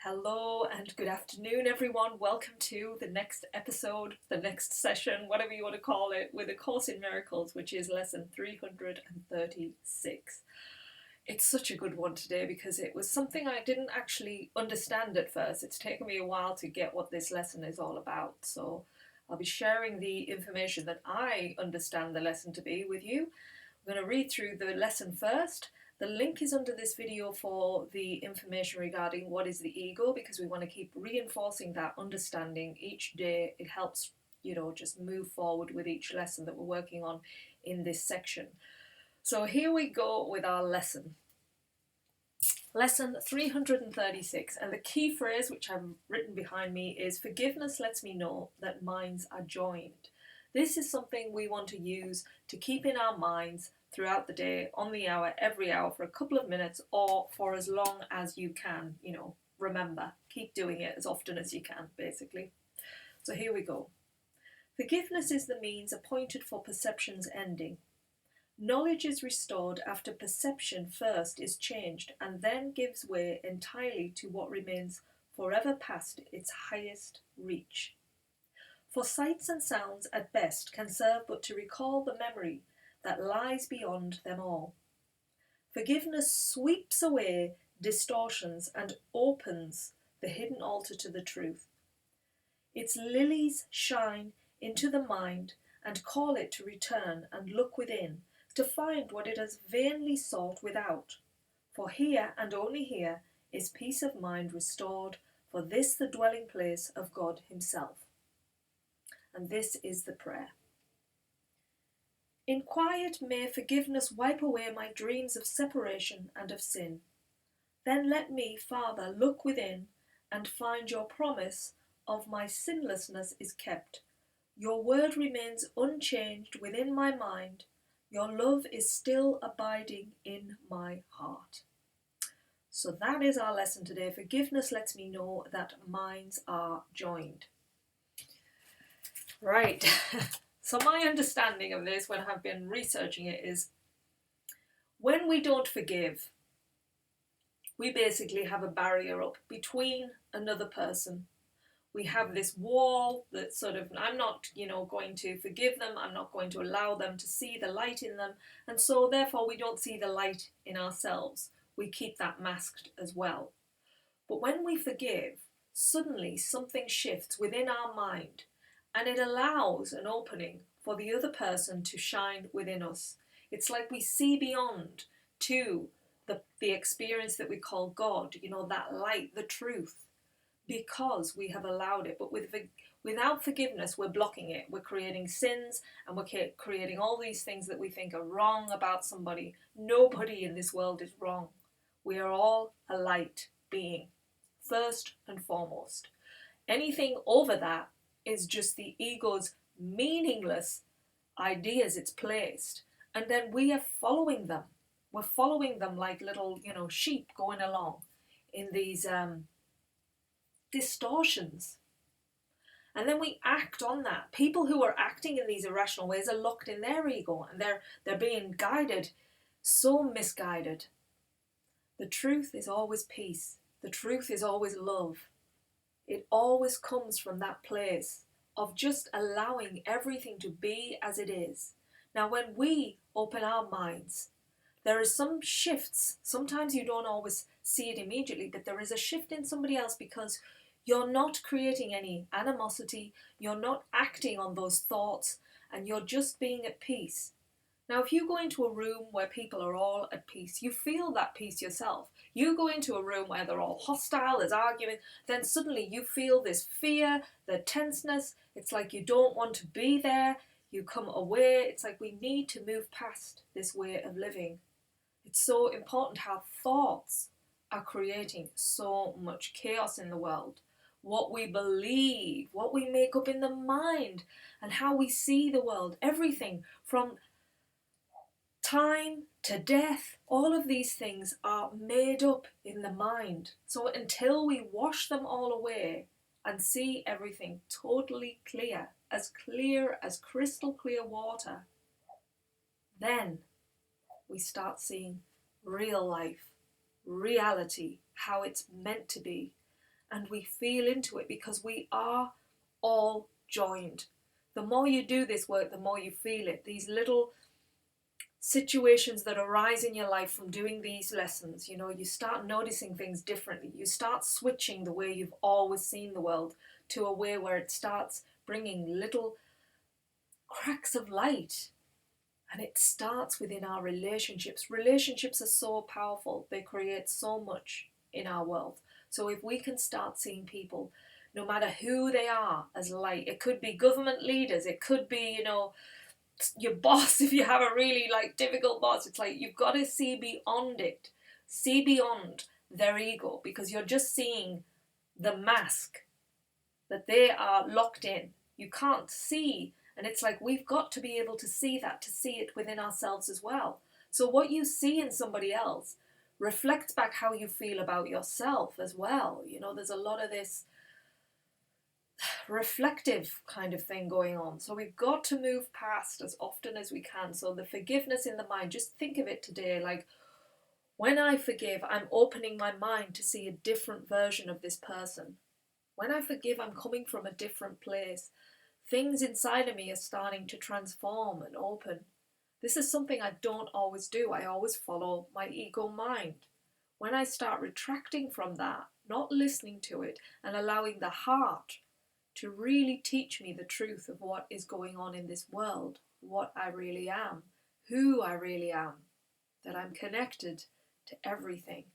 Hello and good afternoon, everyone. Welcome to the next episode, the next session, whatever you want to call it, with A Course in Miracles, which is lesson 336. It's such a good one today because it was something I didn't actually understand at first. It's taken me a while to get what this lesson is all about. So I'll be sharing the information that I understand the lesson to be with you. I'm going to read through the lesson first. The link is under this video for the information regarding what is the ego, because we want to keep reinforcing that understanding each day. It helps, just move forward with each lesson that we're working on in this section. So here we go with our lesson. Lesson 336, and the key phrase which I've written behind me is forgiveness lets me know that minds are joined. This is something we want to use to keep in our minds throughout the day, on the hour, every hour, for a couple of minutes, or for as long as you can. Remember, keep doing it as often as you can, basically. So here we go. Forgiveness is the means appointed for perception's ending. Knowledge is restored after perception first is changed and then gives way entirely to what remains forever past its highest reach. For sights and sounds at best can serve but to recall the memory that lies beyond them all. Forgiveness sweeps away distortions and opens the hidden altar to the truth. Its lilies shine into the mind and call it to return and look within, to find what it has vainly sought without. For here, and only here, is peace of mind restored, for this the dwelling place of God himself. And this is the prayer. In quiet may forgiveness wipe away my dreams of separation and of sin. Then let me, Father, look within and find your promise of my sinlessness is kept. Your word remains unchanged within my mind. Your love is still abiding in my heart. So that is our lesson today. Forgiveness lets me know that minds are joined. Right. So my understanding of this, when I've been researching it, is when we don't forgive, we basically have a barrier up between another person. We have this wall that sort of, I'm not, going to forgive them. I'm not going to allow them to see the light in them. And so therefore we don't see the light in ourselves. We keep that masked as well. But when we forgive, suddenly something shifts within our mind, and it allows an opening for the other person to shine within us. It's like we see beyond to the experience that we call God, that light, the truth, because we have allowed it. But without forgiveness, we're blocking it. We're creating sins, and we're creating all these things that we think are wrong about somebody. Nobody in this world is wrong. We are all a light being, first and foremost. Anything over that is just the ego's meaningless ideas it's placed, and then we are following them. We're following them like little, sheep going along in these distortions. And then we act on that. People who are acting in these irrational ways are locked in their ego, and they're being guided, so misguided. The truth is always peace. The truth is always love. It always comes from that place of just allowing everything to be as it is. Now, when we open our minds, there are some shifts. Sometimes you don't always see it immediately, but there is a shift in somebody else because you're not creating any animosity, you're not acting on those thoughts, and you're just being at peace. Now, if you go into a room where people are all at peace, you feel that peace yourself. You go into a room where they're all hostile, there's argument, then suddenly you feel this fear, the tenseness. It's like you don't want to be there. You come away. It's like we need to move past this way of living. It's so important how thoughts are creating so much chaos in the world. What we believe, what we make up in the mind, and how we see the world, everything from time to death, all of these things are made up in the mind. So until we wash them all away and see everything totally clear as crystal clear water, then we start seeing real life, reality, how it's meant to be. and we feel into it, because we are all joined. The more you do this work, the more you feel it. These little situations that arise in your life from doing these lessons, you start noticing things differently. You start switching the way you've always seen the world to a way where it starts bringing little cracks of light. And it starts within our relationships. Relationships are so powerful. They create so much in our world. So if we can start seeing people, no matter who they are, as light, it could be government leaders, it could be, your boss, if you have a really difficult boss. It's like you've got to see beyond it. See beyond their ego, because you're just seeing the mask that they are locked in. You can't see. And it's like we've got to be able to see that, to see it within ourselves as well. So what you see in somebody else reflects back how you feel about yourself as well. There's a lot of this reflective kind of thing going on. So we've got to move past as often as we can. So the forgiveness in the mind, just think of it today like, when I forgive, I'm opening my mind to see a different version of this person. When I forgive, I'm coming from a different place. Things inside of me are starting to transform and open. This is something I don't always do. I always follow my ego mind. When I start retracting from that, not listening to it, and allowing the heart to really teach me the truth of what is going on in this world, what I really am, who I really am, that I'm connected to everything,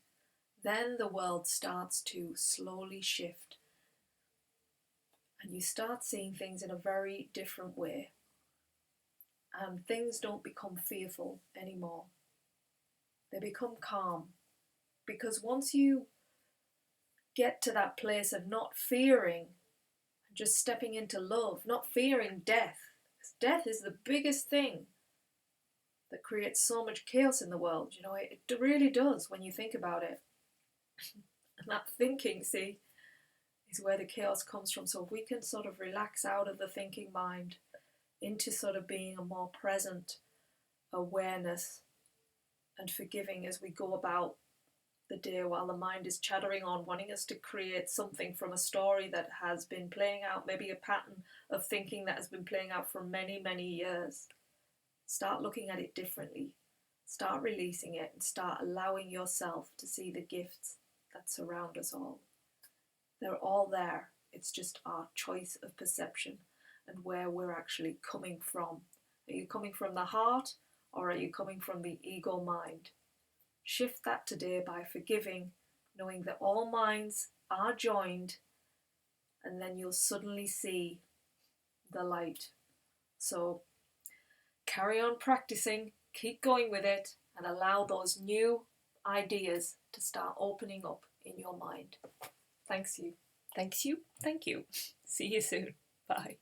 then the world starts to slowly shift. And you start seeing things in a very different way. And things don't become fearful anymore. They become calm. Because once you get to that place of not fearing, just stepping into love, not fearing death. Death is the biggest thing that creates so much chaos in the world. It really does when you think about it. And that thinking, see, is where the chaos comes from. So if we can sort of relax out of the thinking mind into sort of being a more present awareness and forgiving as we go about the day while the mind is chattering on, wanting us to create something from a story that has been playing out, maybe a pattern of thinking that has been playing out for many, many years. Start looking at it differently. Start releasing it and start allowing yourself to see the gifts that surround us all. They're all there. It's just our choice of perception and where we're actually coming from. Are you coming from the heart, or are you coming from the ego mind? Shift that today by forgiving, knowing that all minds are joined, and then you'll suddenly see the light. So carry on practicing, keep going with it, and allow those new ideas to start opening up in your mind. Thank you. See you soon. Bye.